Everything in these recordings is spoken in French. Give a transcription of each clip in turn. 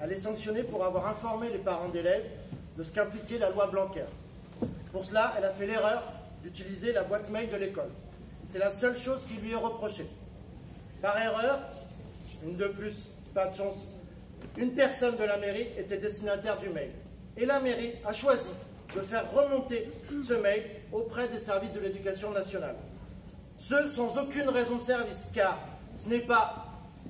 à les sanctionner pour avoir informé les parents d'élèves de ce qu'impliquait la loi Blanquer. Pour cela, elle a fait l'erreur d'utiliser la boîte mail de l'école. C'est la seule chose qui lui est reprochée. Par erreur, une de plus, pas de chance, une personne de la mairie était destinataire du mail. Et la mairie a choisi de faire remonter ce mail auprès des services de l'éducation nationale. Ce sans aucune raison de service, car ce n'est pas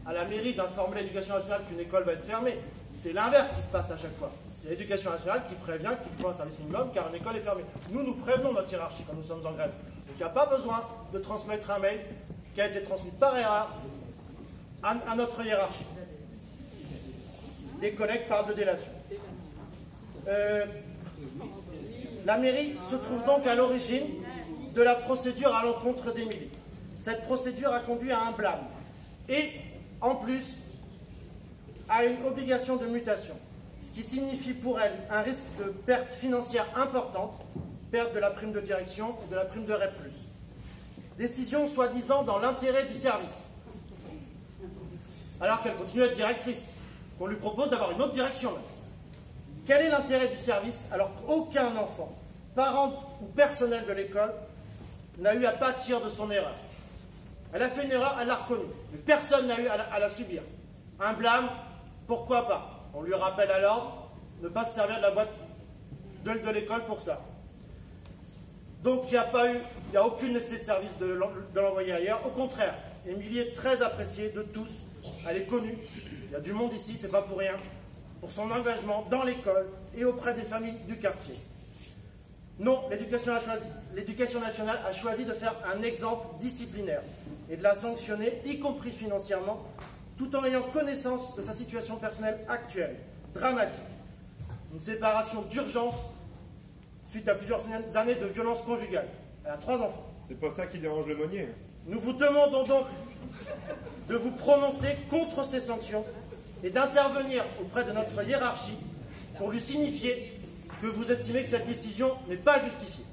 à la mairie d'informer l'éducation nationale qu'une école va être fermée. C'est l'inverse qui se passe à chaque fois. C'est l'éducation nationale qui prévient qu'il faut un service minimum car une école est fermée. Nous prévenons notre hiérarchie quand nous sommes en grève. Donc il n'y a pas besoin de transmettre un mail qui a été transmis par erreur à notre hiérarchie. Des collègues parlent de délation. La mairie se trouve donc à l'origine de la procédure à l'encontre d'Émilie. Cette procédure a conduit à un blâme et, en plus, à une obligation de mutation, ce qui signifie pour elle un risque de perte financière importante, perte de la prime de direction et de la prime de REP+. Décision soi-disant dans l'intérêt du service, alors qu'elle continue à être directrice, qu'on lui propose d'avoir une autre direction. Quel est l'intérêt du service alors qu'aucun enfant, parent ou personnel de l'école n'a eu à pâtir de son erreur? Elle a fait une erreur, elle l'a reconnue, mais personne n'a eu à la subir. Un blâme, pourquoi pas? On lui rappelle à l'ordre, ne pas se servir de la boîte de l'école pour ça. Donc il n'y a aucune nécessité de service de l'envoyer ailleurs. Au contraire, Émilie est très appréciée de tous, elle est connue, il y a du monde ici, c'est pas pour rien, pour son engagement dans l'école et auprès des familles du quartier. Non, l'éducation nationale a choisi de faire un exemple disciplinaire et de la sanctionner, y compris financièrement, tout en ayant connaissance de sa situation personnelle actuelle, dramatique. Une séparation d'urgence suite à plusieurs années de violence conjugale. Elle a 3 enfants. C'est pas ça qui dérange le meunier. Nous vous demandons donc de vous prononcer contre ces sanctions et d'intervenir auprès de notre hiérarchie pour lui signifier que vous estimez que cette décision n'est pas justifiée.